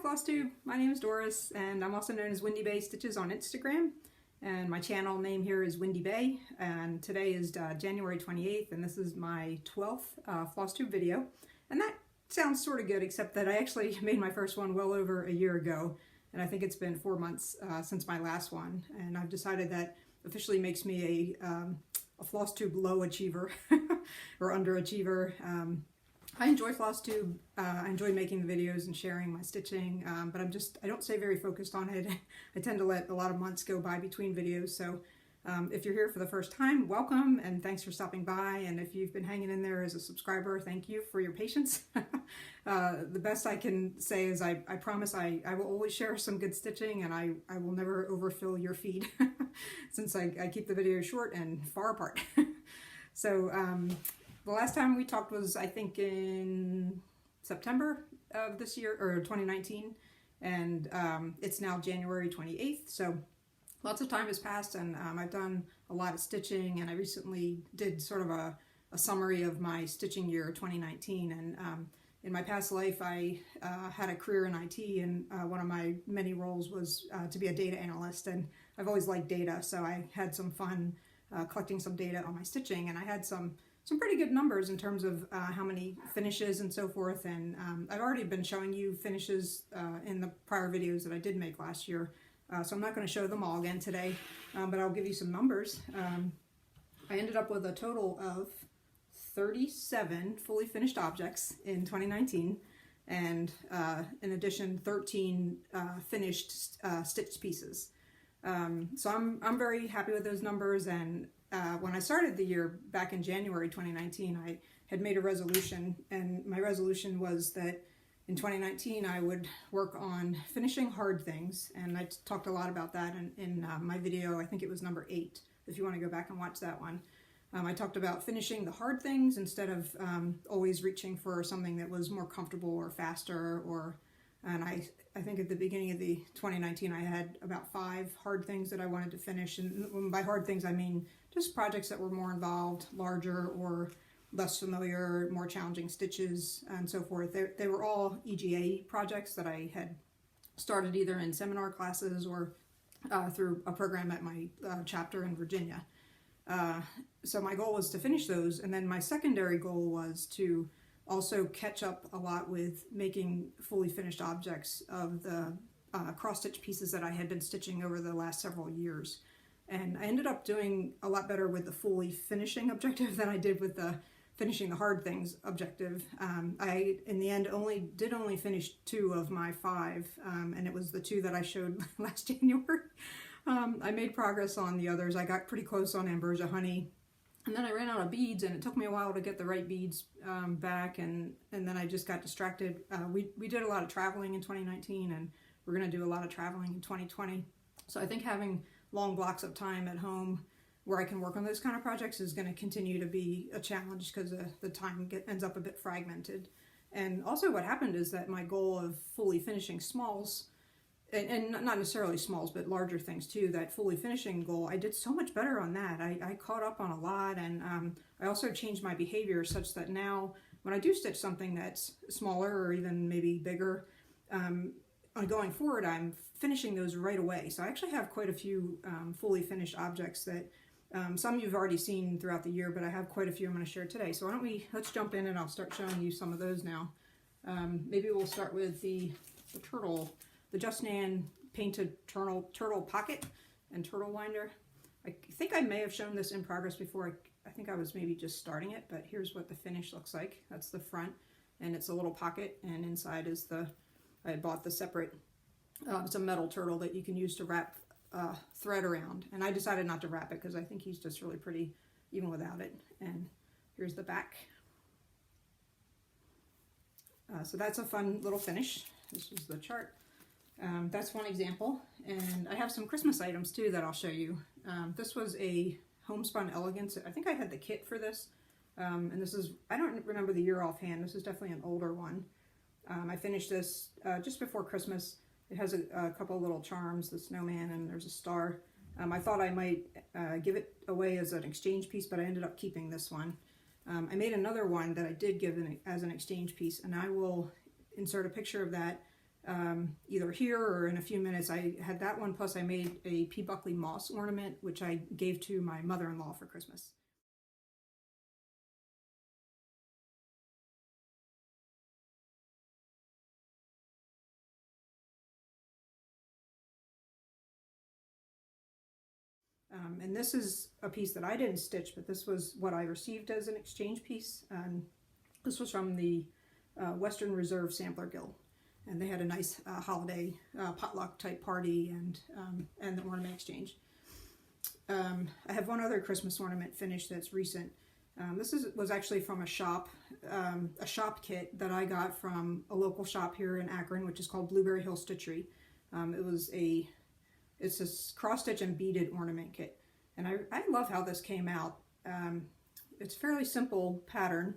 Flosstube, my name is Doris and I'm also known as Windy Bay Stitches on Instagram, and my channel name here is Windy Bay, and today is January 28th and this is my 12th Flosstube video. And that sounds sort of good, except that I actually made my first one well over a year ago, and I think it's been 4 months since my last one, and I've decided that officially makes me a Flosstube low achiever or underachiever. I enjoy Flosstube. I enjoy making the videos and sharing my stitching, but I don't stay very focused on it. I tend to let a lot of months go by between videos. So if you're here for the first time, welcome and thanks for stopping by. And if you've been hanging in there as a subscriber, thank you for your patience. The best I can say is I promise I will always share some good stitching, and I will never overfill your feed since I keep the videos short and far apart. So the last time we talked was, I think, in September of this year, or 2019, and it's now January 28th, so lots of time has passed, and I've done a lot of stitching, and I recently did sort of a summary of my stitching year 2019, and in my past life I had a career in IT, and one of my many roles was to be a data analyst, and I've always liked data, so I had some fun collecting some data on my stitching, and I had some pretty good numbers in terms of how many finishes and so forth, and I've already been showing you finishes in the prior videos that I did make last year, so I'm not going to show them all again today, but I'll give you some numbers. I ended up with a total of 37 fully finished objects in 2019, and in addition 13 finished stitched pieces. So I'm very happy with those numbers, and when I started the year back in January 2019, I had made a resolution, and my resolution was that in 2019 I would work on finishing hard things, and I talked a lot about that in my video. I think it was number 8, if you want to go back and watch that one. I talked about finishing the hard things instead of always reaching for something that was more comfortable or faster, and I think at the beginning of the 2019 I had about 5 hard things that I wanted to finish, and by hard things I mean just projects that were more involved, larger or less familiar, more challenging stitches and so forth. They were all EGA projects that I had started either in seminar classes or through a program at my chapter in Virginia. So my goal was to finish those, and then my secondary goal was to also catch up a lot with making fully finished objects of the cross-stitch pieces that I had been stitching over the last several years. And I ended up doing a lot better with the fully finishing objective than I did with the finishing the hard things objective. I, in the end, only finish 2 of my 5, and it was the 2 that I showed last January. I made progress on the others. I got pretty close on Ambrosia Honey, and then I ran out of beads, and it took me a while to get the right beads back, and then I just got distracted. We did a lot of traveling in 2019, and we're going to do a lot of traveling in 2020. So I think having long blocks of time at home where I can work on those kind of projects is going to continue to be a challenge, because the time ends up a bit fragmented. And also what happened is that my goal of fully finishing smalls, and not necessarily smalls, but larger things too, that fully finishing goal, I did so much better on that. I caught up on a lot, and I also changed my behavior such that now when I do stitch something that's smaller or even maybe bigger, going forward I'm finishing those right away. So I actually have quite a few fully finished objects that some you've already seen throughout the year, but I have quite a few I'm going to share today. So let's jump in and I'll start showing you some of those now. Maybe we'll start with the turtle. The Just Nan painted turtle pocket and turtle winder. I think I may have shown this in progress before. I think I was maybe just starting it, but here's what the finish looks like. That's the front, and it's a little pocket, and inside is I bought the separate, it's a metal turtle that you can use to wrap thread around, and I decided not to wrap it because I think he's just really pretty even without it. And here's the back. So that's a fun little finish. This is the chart. That's one example, and I have some Christmas items too that I'll show you. This was a homespun elegance. I think I had the kit for this, and this is, I don't remember the year offhand. This is definitely an older one. I finished this just before Christmas. It has a couple of little charms, the snowman, and there's a star. I thought I might give it away as an exchange piece, but I ended up keeping this one. I made another one that I did give as an exchange piece, and I will insert a picture of that either here or in a few minutes. I had that one, plus I made a P. Buckley moss ornament, which I gave to my mother-in-law for Christmas. And this is a piece that I didn't stitch, but this was what I received as an exchange piece. This was from the Western Reserve Sampler Guild, and they had a nice holiday potluck type party and the ornament exchange. I have one other Christmas ornament finished that's recent. This was actually from a shop kit that I got from a local shop here in Akron, which is called Blueberry Hill Stitchery. It's a cross stitch and beaded ornament kit, and I love how this came out. It's a fairly simple pattern,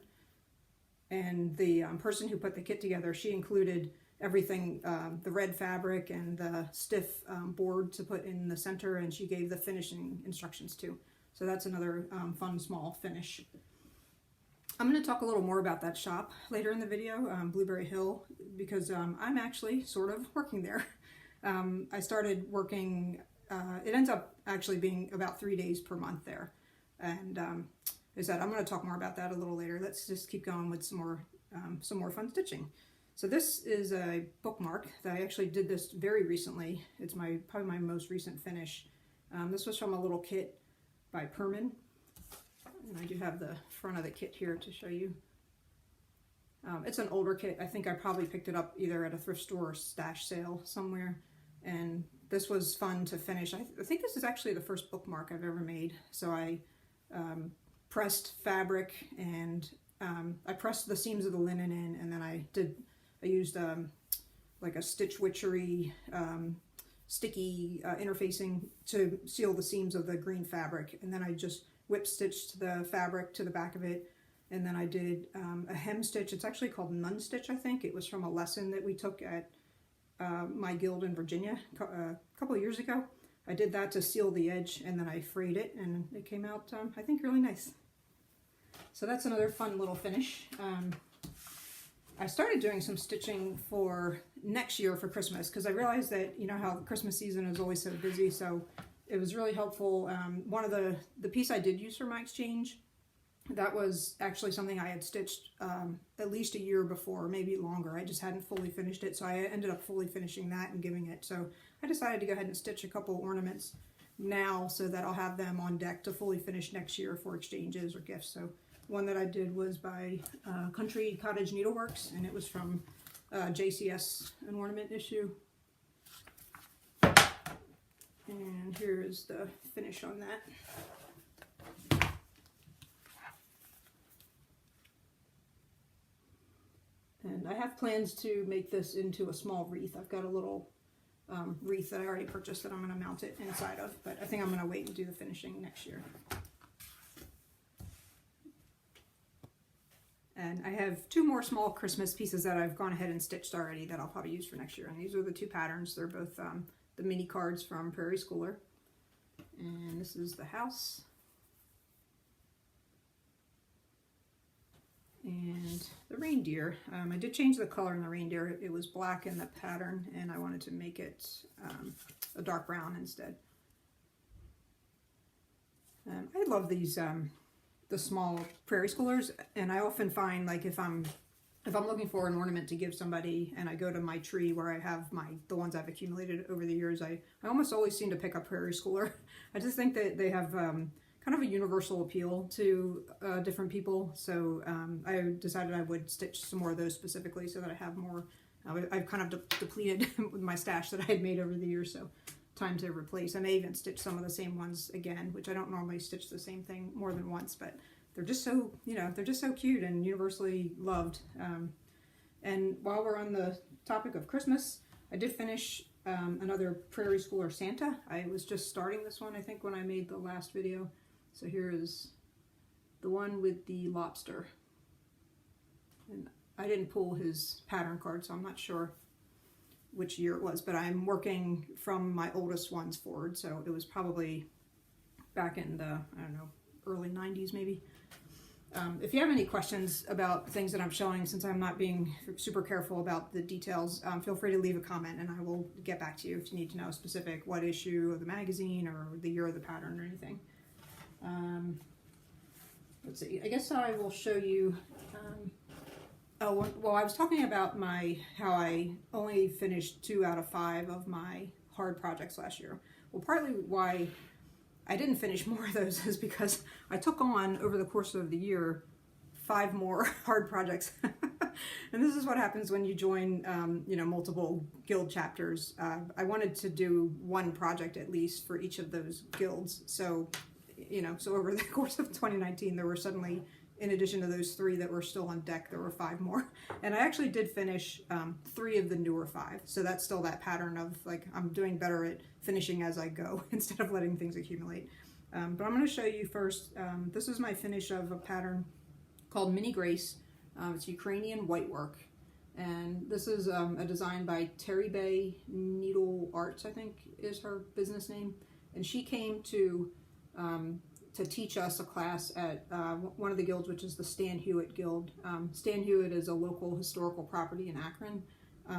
and the person who put the kit together, she included everything, the red fabric and the stiff board to put in the center, and she gave the finishing instructions too. So that's another fun small finish. I'm going to talk a little more about that shop later in the video, Blueberry Hill, because I'm actually sort of working there. I started working, it ends up actually being about 3 days per month there. And as I said, I'm going to talk more about that a little later. Let's just keep going with some more fun stitching. So this is a bookmark that I actually did this very recently. It's probably my most recent finish. This was from a little kit by Perman. And I do have the front of the kit here to show you. It's an older kit. I think I probably picked it up either at a thrift store or stash sale somewhere. And this was fun to finish. I think this is actually the first bookmark I've ever made. So I pressed fabric, and I pressed the seams of the linen in, and then I used like a Stitch Witchery sticky interfacing to seal the seams of the green fabric, and then I just whip stitched the fabric to the back of it. And then I did a hem stitch. It's actually called nun stitch, I think. It was from a lesson that we took at my guild in Virginia a couple of years ago. I did that to seal the edge, and then I frayed it, and it came out, I think, really nice. So that's another fun little finish. I started doing some stitching for next year for Christmas, because I realized that, you know how the Christmas season is always so busy, so it was really helpful. One of the piece I did use for my exchange, that was actually something I had stitched at least a year before, maybe longer. I just hadn't fully finished it, so I ended up fully finishing that and giving it. So I decided to go ahead and stitch a couple ornaments now so that I'll have them on deck to fully finish next year for exchanges or gifts. So one that I did was by Country Cottage Needleworks, and it was from JCS, an ornament issue. And here is the finish on that. And I have plans to make this into a small wreath. I've got a little wreath that I already purchased that I'm going to mount it inside of, but I think I'm going to wait and do the finishing next year. And I have two more small Christmas pieces that I've gone ahead and stitched already that I'll probably use for next year. And these are the two patterns. They're both the mini cards from Prairie Schooler. And this is the house. And the reindeer. I did change the color in the reindeer. It was black in the pattern, and I wanted to make it a dark brown instead. I love these the small Prairie Schoolers, and I often find, like, if I'm looking for an ornament to give somebody and I go to my tree where I have the ones I've accumulated over the years, I almost always seem to pick up Prairie Schooler. I just think that they have kind of a universal appeal to different people, so I decided I would stitch some more of those specifically so that I have more. I've kind of depleted with my stash that I had made over the years, so time to replace. I may even stitch some of the same ones again, which I don't normally stitch the same thing more than once, but they're just so, they're just so cute and universally loved. And while we're on the topic of Christmas, I did finish another Prairie Schooler Santa. I was just starting this one, I think, when I made the last video. So here is the one with the lobster. And I didn't pull his pattern card, so I'm not sure which year it was, but I'm working from my oldest ones forward, so it was probably back in the, I don't know, early 90s maybe. If you have any questions about things that I'm showing, since I'm not being super careful about the details, feel free to leave a comment and I will get back to you if you need to know specific what issue of the magazine or the year of the pattern or anything. Let's see, I guess I will show you, oh, well, I was talking about how I only finished 2 out of 5 of my hard projects last year. Well, partly why I didn't finish more of those is because I took on, over the course of the year, 5 more hard projects. And this is what happens when you join, you know, multiple guild chapters. I wanted to do 1 project at least for each of those guilds. So, you know, so over the course of 2019, there were suddenly, in addition to those 3 that were still on deck, there were 5 more. And I actually did finish 3 of the newer 5. So that's still that pattern of, like, I'm doing better at finishing as I go instead of letting things accumulate. But I'm going to show you first, this is my finish of a pattern called Mini Grace. It's Ukrainian white work. And this is a design by Terry Bay Needle Arts, I think is her business name. And she came to teach us a class at one of the guilds, which is the Stan Hewitt Guild. Stan Hewitt is a local historical property in Akron,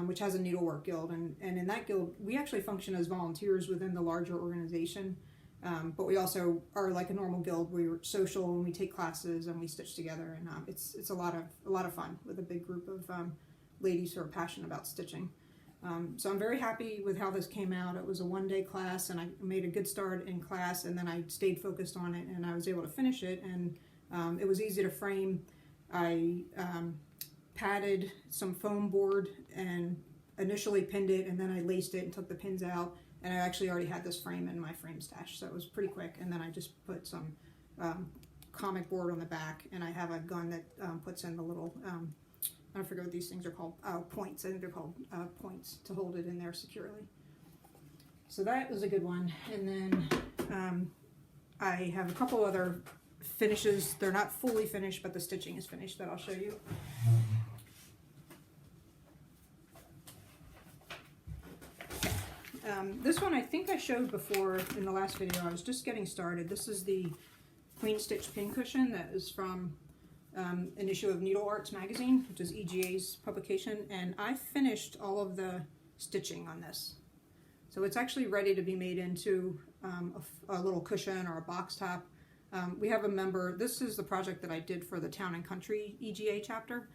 which has a needlework guild. And in that guild, we actually function as volunteers within the larger organization. But we also are like a normal guild. We're social and we take classes and we stitch together. And it's a lot of fun with a big group of ladies who are passionate about stitching. So I'm very happy with how this came out. It was a 1-day class and I made a good start in class, and then I stayed focused on it and I was able to finish it, and it was easy to frame. I padded some foam board and initially pinned it, and then I laced it and took the pins out, and I actually already had this frame in my frame stash, so it was pretty quick. And then I just put some comic board on the back, and I have a gun that puts in the little I forget what these things are called, points. I think they're called points to hold it in there securely. So that was a good one. And then I have a couple other finishes. They're not fully finished, but the stitching is finished that I'll show you. This one I think I showed before in the last video. I was just getting started. This is the Queen Stitch pincushion that is from an issue of Needle Arts magazine, which is EGA's publication, and I finished all of the stitching on this. So it's actually ready to be made into a little cushion or a box top. We have a member, this is the project that I did for the Town and Country EGA chapter,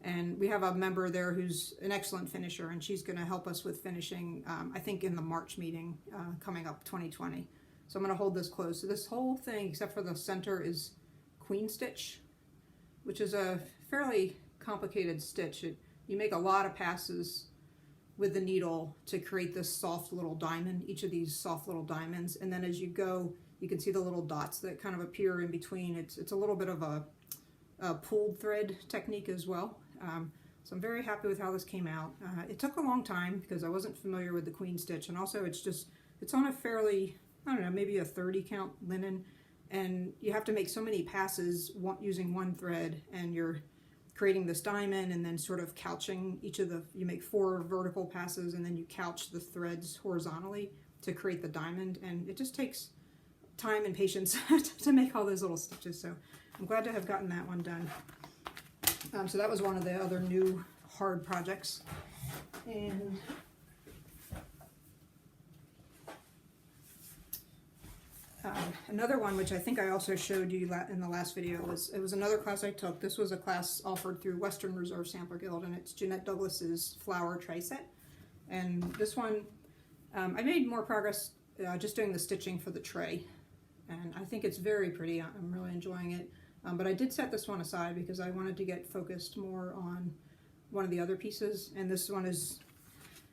and we have a member there who's an excellent finisher, and she's going to help us with finishing, I think in the March meeting coming up 2020. So I'm going to hold this close. So this whole thing, except for the center, is Queen Stitch, which is a fairly complicated stitch. You make a lot of passes with the needle to create this soft little diamond, each of these soft little diamonds, and then as you go, you can see the little dots that kind of appear in between. It's a little bit of a pulled thread technique as well. So I'm very happy with how this came out. It took a long time because I wasn't familiar with the Queen Stitch, and also it's on a fairly, I don't know, maybe a 30 count linen, and you have to make so many passes using one thread, and you're creating this diamond and then sort of couching each of you make 4 vertical passes and then you couch the threads horizontally to create the diamond, and it just takes time and patience to make all those little stitches. So I'm glad to have gotten that one done. So that was one of the other new hard projects. And another one, which I think I also showed you in the last video, it was another class I took. This was a class offered through Western Reserve Sampler Guild, and it's Jeanette Douglas's flower tray set. And this one, I made more progress just doing the stitching for the tray, and I think it's very pretty. I'm really enjoying it. But I did set this one aside because I wanted to get focused more on one of the other pieces, and this one is,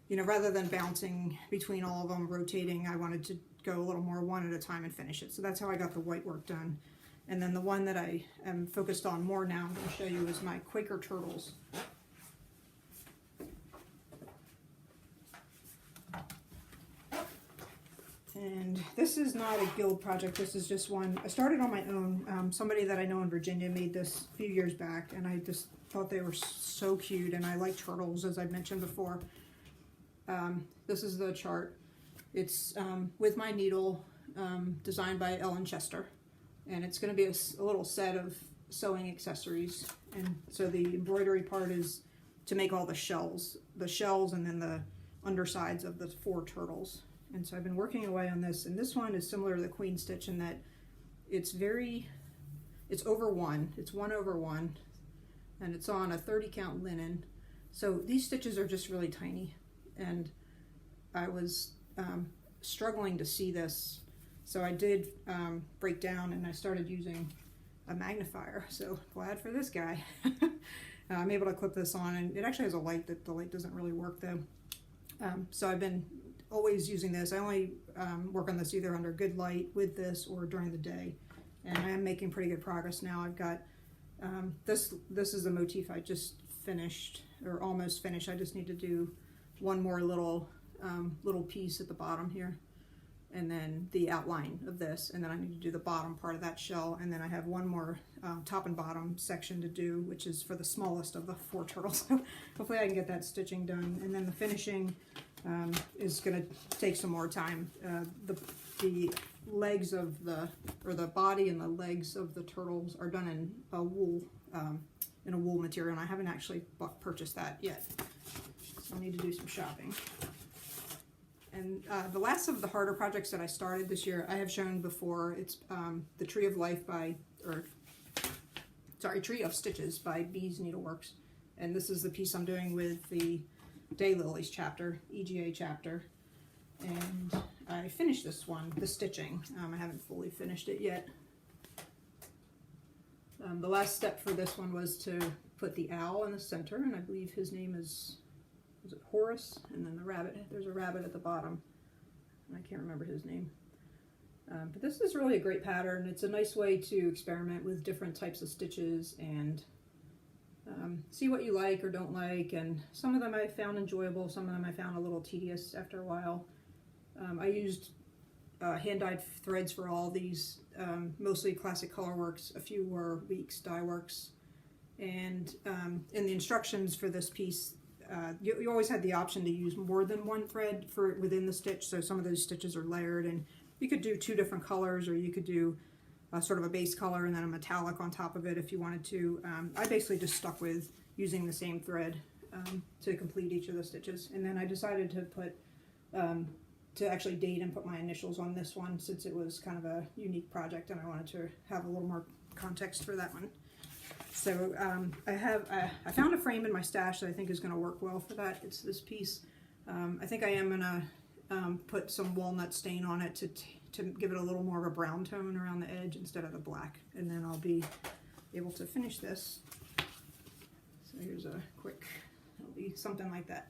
you know, rather than bouncing between all of them, rotating, I wanted to go a little more one at a time and finish it. So that's how I got the white work done. And then the one that I am focused on more now, I'm going to show you, is my Quaker Turtles. And this is not a guild project, this is just one. I started on my own. Somebody that I know in Virginia made this a few years back, and I just thought they were so cute, and I like turtles, as I've mentioned before. This is the chart. It's with my needle, designed by Ellen Chester, and it's going to be a little set of sewing accessories. And so the embroidery part is to make all the shells and then the undersides of the 4 turtles. And so I've been working away on this, and this one is similar to the queen stitch in that it's over 1, it's 1 over 1, and it's on a 30 count linen. So these stitches are just really tiny, and I was struggling to see this. So I did break down, and I started using a magnifier. So glad for this guy. I'm able to clip this on, and it actually has a light that the light doesn't really work though. So I've been always using this. I only work on this either under good light with this or during the day, and I am making pretty good progress now. I've got this is a motif I just finished, or almost finished. I just need to do one more little piece at the bottom here, and then the outline of this, and then I need to do the bottom part of that shell, and then I have one more top and bottom section to do, which is for the smallest of the 4 turtles. So hopefully I can get that stitching done, and then the finishing is going to take some more time. The legs of the body and the legs of the turtles are done in a wool material, and I haven't actually purchased that yet, so I need to do some shopping. And the last of the harder projects that I started this year, I have shown before. It's the Tree of Stitches by Bees Needleworks, and this is the piece I'm doing with the Daylilies chapter, EGA chapter, and I finished this one, the stitching. I haven't fully finished it yet. The last step for this one was to put the owl in the center, and I believe his name is it Horace? And then the rabbit, there's a rabbit at the bottom, and I can't remember his name. But this is really a great pattern. It's a nice way to experiment with different types of stitches and see what you like or don't like, and some of them I found enjoyable, some of them I found a little tedious after a while. I used hand-dyed threads for all these, mostly Classic Colorworks, a few were Weeks Dye Works, and in the instructions for this piece, you always had the option to use more than one thread within the stitch, so some of those stitches are layered, and you could do 2 different colors, or you could do sort of a base color and then a metallic on top of it if you wanted to. I basically just stuck with using the same thread to complete each of the stitches, and then I decided to put to actually date and put my initials on this one, since it was kind of a unique project and I wanted to have a little more context for that one. So I found a frame in my stash that I think is going to work well for that. It's this piece. I think I am going to put some walnut stain on it to give it a little more of a brown tone around the edge instead of the black, and then I'll be able to finish this. So here's a quick, it'll be something like that.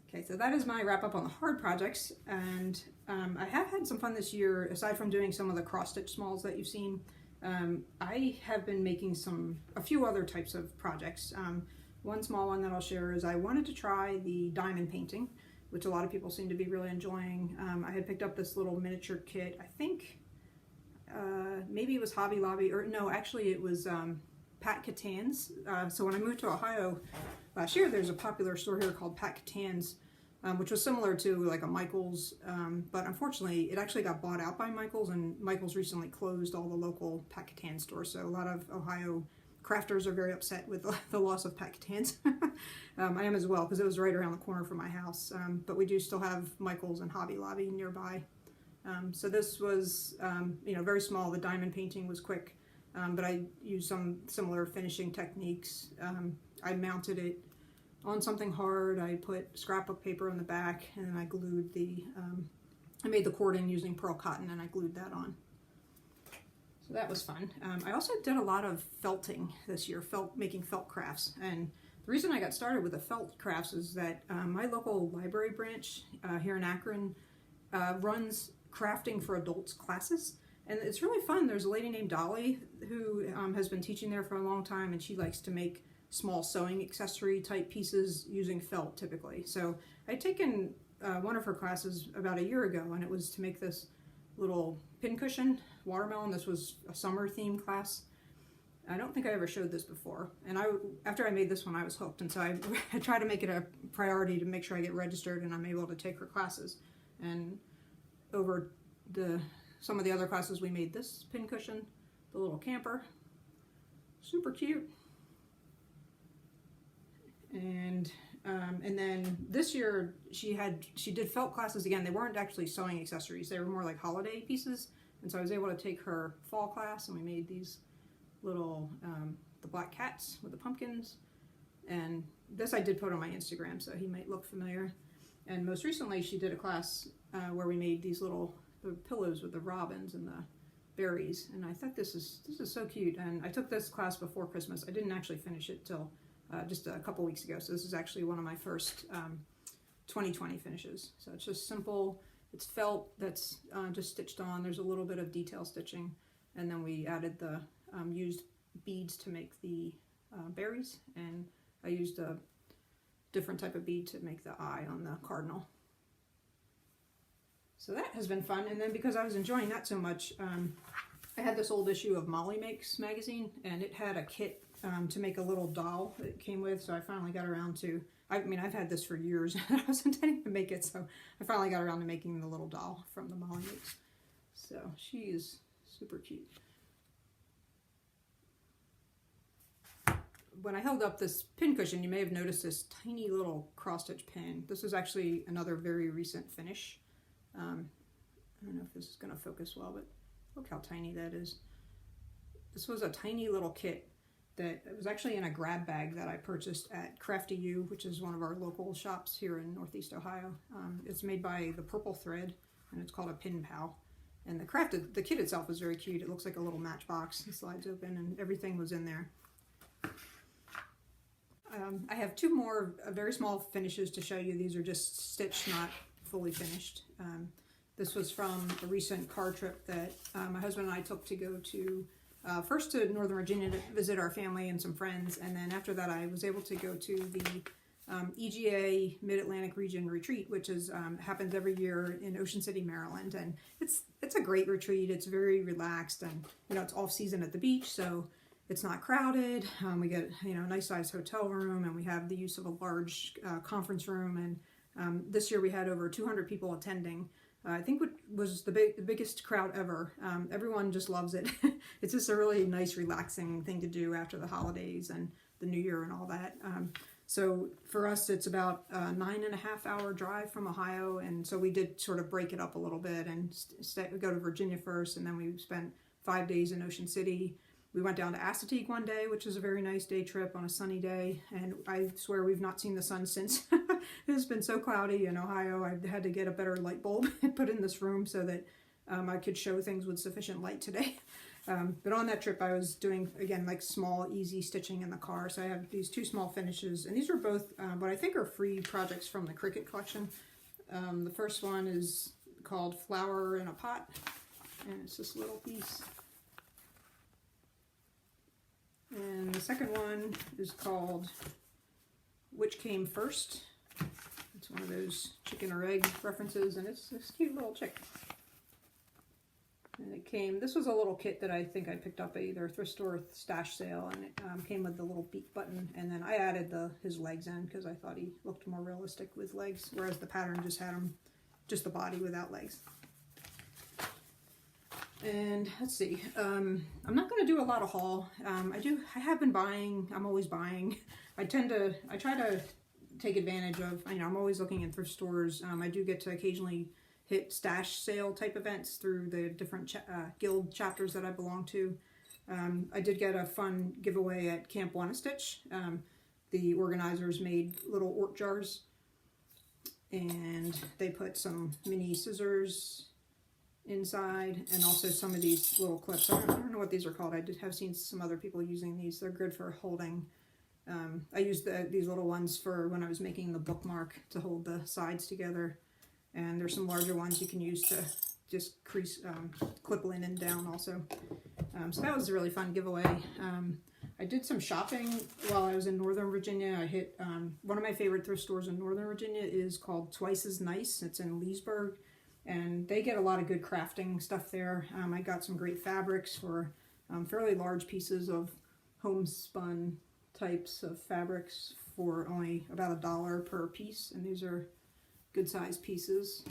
Okay, so that is my wrap up on the hard projects, and I have had some fun this year. Aside from doing some of the cross stitch smalls that you've seen, I have been making a few other types of projects. One small one that I'll share is I wanted to try the diamond painting, which a lot of people seem to be really enjoying. I had picked up this little miniature kit. I think maybe it was Hobby Lobby, or no, actually it was Pat Catan's. So when I moved to Ohio last year, there's a popular store here called Pat Catan's, which was similar to like a Michael's, but unfortunately it actually got bought out by Michael's, and Michael's recently closed all the local Pat Catan stores, so a lot of Ohio crafters are very upset with the loss of Pat Catan's. I am as well, because it was right around the corner from my house, but we do still have Michael's and Hobby Lobby nearby. So this was very small. The diamond painting was quick, but I used some similar finishing techniques. I mounted it on something hard. I put scrapbook paper on the back, and then I glued I made the cording using pearl cotton, and I glued that on. So that was fun. I also did a lot of felting this year, making felt crafts. And the reason I got started with the felt crafts is that my local library branch here in Akron runs crafting for adults classes. And it's really fun. There's a lady named Dolly who has been teaching there for a long time, and she likes to make small sewing accessory type pieces using felt typically. So I'd taken one of her classes about a year ago, and it was to make this little pincushion watermelon. This was a summer theme class. I don't think I ever showed this before, and after I made this one I was hooked, and so I try to make it a priority to make sure I get registered and I'm able to take her classes. And over some of the other classes we made this pincushion, the little camper, Super cute. And then this year she did felt classes again. They weren't actually sewing accessories. They were more like holiday pieces. And so I was able to take her fall class, and we made these little, the black cats with the pumpkins. And this I did put on my Instagram, so he might look familiar. And most recently she did a class where we made these little pillows with the robins and the berries. And I thought this is so cute. And I took this class before Christmas. I didn't actually finish it till just a couple weeks ago. So this is actually one of my first 2020 finishes. So it's just simple. It's felt that's just stitched on. There's a little bit of detail stitching. And then we added the used beads to make the berries. And I used a different type of bead to make the eye on the cardinal. So that has been fun. And then because I was enjoying that so much, I had this old issue of Molly Makes magazine, and it had a kit to make a little doll that it came with. So I finally got around to, I mean, I've had this for years and I was intending to make it. So I finally got around to making the little doll from the Molly Makes. So she is super cute. When I held up this pin cushion, you may have noticed this tiny little cross-stitch pin. This is actually another very recent finish. I don't know if this is going to focus well, but look how tiny that is. This was a tiny little kit that it was actually in a grab bag that I purchased at Crafty U, which is one of our local shops here in Northeast Ohio. It's made by the Purple Thread, and it's called a Pin Pal. And the kit itself is very cute. It looks like a little matchbox. It slides open, and everything was in there. I have two more very small finishes to show you. These are just stitched, not fully finished. This was from a recent car trip that my husband and I took to go to, first to Northern Virginia to visit our family and some friends, and then after that I was able to go to the EGA Mid-Atlantic Region Retreat, which is happens every year in Ocean City, Maryland. And it's a great retreat. It's very relaxed, and you know, it's off season at the beach, so it's not crowded. We get, you know, a nice sized hotel room, and we have the use of a large conference room. And this year we had over 200 people attending. I think what was the biggest crowd ever. Everyone just loves it. It's just a really nice, relaxing thing to do after the holidays and the New Year and all that. So for us, it's about a 9.5-hour drive from Ohio, and so we did sort of break it up a little bit and go to Virginia first, and then we spent 5 days in Ocean City. We went down to Assateague one day, which was a very nice day trip on a sunny day, and I swear we've not seen the sun since. It's been so cloudy in Ohio. I had to get a better light bulb and put in this room so that I could show things with sufficient light today. But on that trip I was doing, again, like small, easy stitching in the car. So I have these two small finishes, and these are both what I think are free projects from the Cricut collection. The first one is called Flower in a Pot, and it's this little piece. And the second one is called Which Came First. It's one of those chicken or egg references, and it's this cute little chick. And it came, this was a little kit that I think I picked up at either a thrift store or stash sale, and it came with the little beak button, and then I added his legs in because I thought he looked more realistic with legs, whereas the pattern just had just the body without legs. And let's see, I'm not going to do a lot of haul. I have been buying. I'm always buying. I try to take advantage of, you know, I'm always looking in thrift stores. I do get to occasionally hit stash sale type events through the different guild chapters that I belong to. I did get a fun giveaway at Camp Wanna-Stitch. The organizers made little ort jars, and they put some mini scissors inside, and also some of these little clips. I don't know what these are called. I have seen some other people using these. They're good for holding. I used these little ones for when I was making the bookmark to hold the sides together, and there's some larger ones you can use to just clip linen down also. So that was a really fun giveaway. I did some shopping while I was in Northern Virginia. I hit one of my favorite thrift stores in Northern Virginia is called Twice as Nice. It's in Leesburg, and they get a lot of good crafting stuff there. I got some great fabrics for fairly large pieces of homespun types of fabrics for only about $1 per piece, and these are good sized pieces.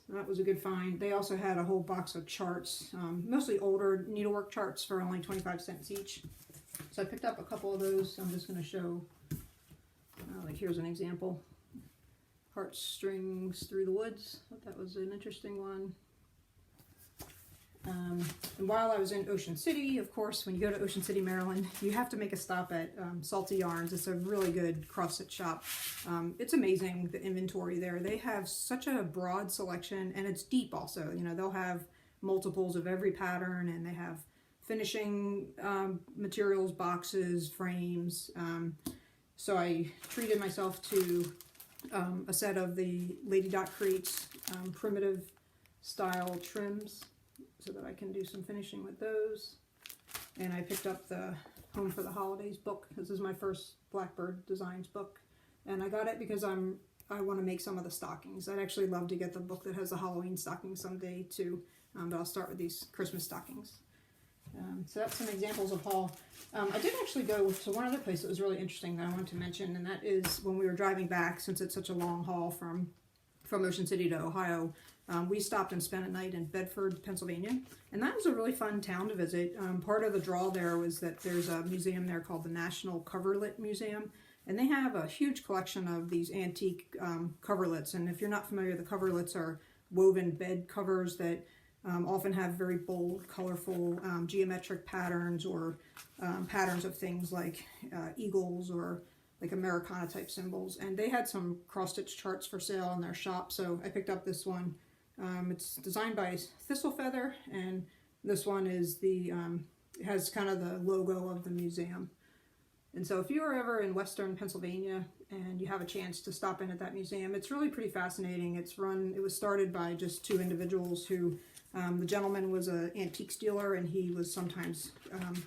So that was a good find. They also had a whole box of charts, mostly older needlework charts for only 25 cents each. So I picked up a couple of those. I'm just going to show, like here's an example. Heartstrings Through the Woods. I thought that was an interesting one. And while I was in Ocean City, of course, when you go to Ocean City, Maryland, you have to make a stop at Salty Yarns. It's a really good cross-stitch shop. It's amazing, the inventory there. They have such a broad selection, and it's deep also. You know, they'll have multiples of every pattern, and they have finishing materials, boxes, frames. So I treated myself to a set of the Lady Dot Creates primitive style trims, so that I can do some finishing with those. And I picked up the Home for the Holidays book. This is my first Blackbird Designs book. And I got it because I want to make some of the stockings. I'd actually love to get the book that has the Halloween stockings someday too. But I'll start with these Christmas stockings. So that's some examples of haul. I did actually go to one other place that was really interesting that I wanted to mention, and that is when we were driving back, since it's such a long haul from Ocean City to Ohio, we stopped and spent a night in Bedford, Pennsylvania, and that was a really fun town to visit. Part of the draw there was that there's a museum there called the National Coverlet Museum, and they have a huge collection of these antique coverlets. And if you're not familiar, the coverlets are woven bed covers that often have very bold, colorful geometric patterns, or patterns of things like eagles or like Americana type symbols. And they had some cross-stitch charts for sale in their shop, so I picked up this one. It's designed by Thistle Feather, and this one is has kind of the logo of the museum. And so if you are ever in Western Pennsylvania and you have a chance to stop in at that museum, it's really pretty fascinating. It was started by just two individuals who, the gentleman was an antiques dealer, and he was sometimes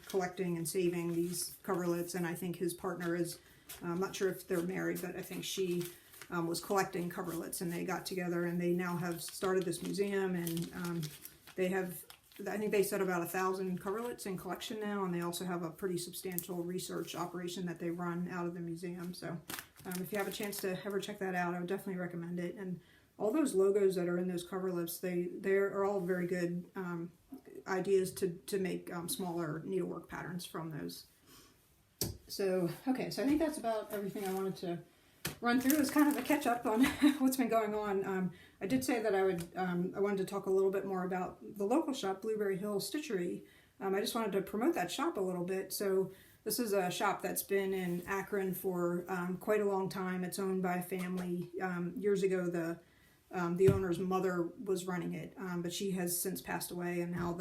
collecting and saving these coverlets, and I think his partner is, I'm not sure if they're married, but I think she was collecting coverlets, and they got together and they now have started this museum, and they have, I think they said about 1,000 coverlets in collection now, and they also have a pretty substantial research operation that they run out of the museum. So if you have a chance to ever check that out, I would definitely recommend it. And all those logos that are in those coverlets, they are all very good ideas to make smaller needlework patterns from those. So, okay, so I think that's about everything I wanted to run through. As kind of a catch up on what's been going on. I did say that I wanted to talk a little bit more about the local shop, Blueberry Hill Stitchery. I just wanted to promote that shop a little bit. So this is a shop that's been in Akron for quite a long time. It's owned by a family. Years ago, the owner's mother was running it, but she has since passed away, and now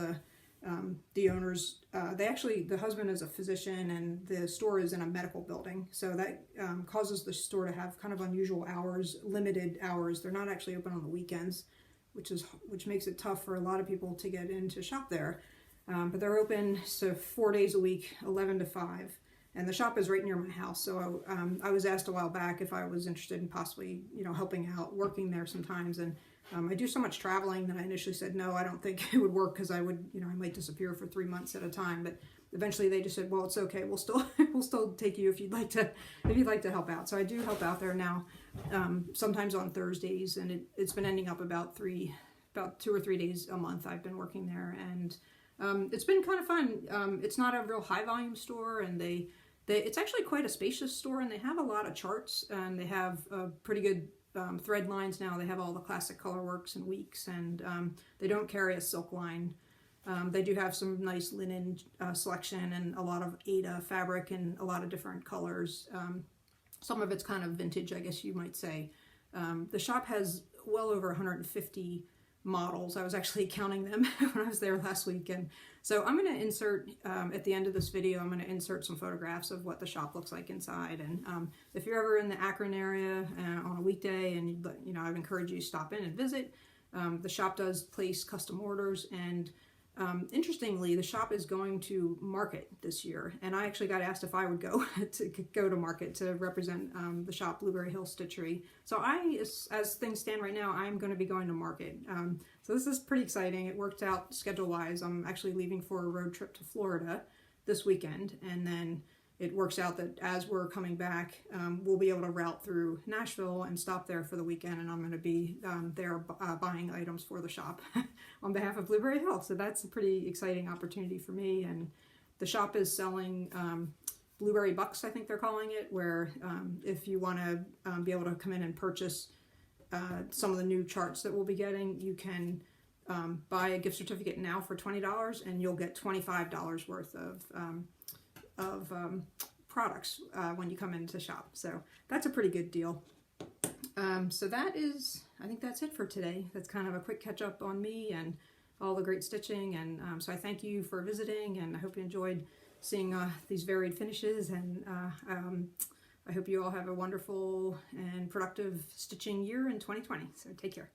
the owners, the husband is a physician, and the store is in a medical building, so that causes the store to have kind of unusual hours, limited hours. They're not actually open on the weekends, which makes it tough for a lot of people to get in to shop there. But they're open so 4 days a week, 11 to 5, and the shop is right near my house. So I was asked a while back if I was interested in possibly, helping out, working there sometimes, and I do so much traveling that I initially said no, I don't think it would work, because I would, I might disappear for 3 months at a time. But eventually they just said, well, it's okay, we'll still take you if you'd like to help out. So I do help out there now, sometimes on Thursdays, and it's been ending up about 2 or 3 days a month I've been working there, and it's been kind of fun. It's not a real high volume store, and it's actually quite a spacious store, and they have a lot of charts, and they have pretty good thread lines now. They have all the classic color works and weeks, and they don't carry a silk line. They do have some nice linen selection, and a lot of Aida fabric in a lot of different colors. Some of it's kind of vintage, I guess you might say. The shop has well over 150 models. I was actually counting them when I was there last week, and so I'm going to insert at the end of this video, I'm going to insert some photographs of what the shop looks like inside. And if you're ever in the Akron area on a weekday, and I'd encourage you to stop in and visit. The shop does place custom orders, and interestingly, the shop is going to market this year, and I actually got asked if I would go to market to represent the shop, Blueberry Hill Stitchery. So as things stand right now, I'm going to be going to market. So this is pretty exciting. It worked out schedule-wise. I'm actually leaving for a road trip to Florida this weekend, and then it works out that as we're coming back, we'll be able to route through Nashville and stop there for the weekend, and I'm going to be there buying items for the shop on behalf of Blueberry Hill. So that's a pretty exciting opportunity for me. And the shop is selling blueberry bucks, I think they're calling it, where if you want to be able to come in and purchase some of the new charts that we'll be getting, you can buy a gift certificate now for $20 and you'll get $25 worth of products when you come into the shop. So that's a pretty good deal. So that is, I think that's it for today. That's kind of a quick catch up on me and all the great stitching. And so I thank you for visiting, and I hope you enjoyed seeing these varied finishes. And I hope you all have a wonderful and productive stitching year in 2020. So take care.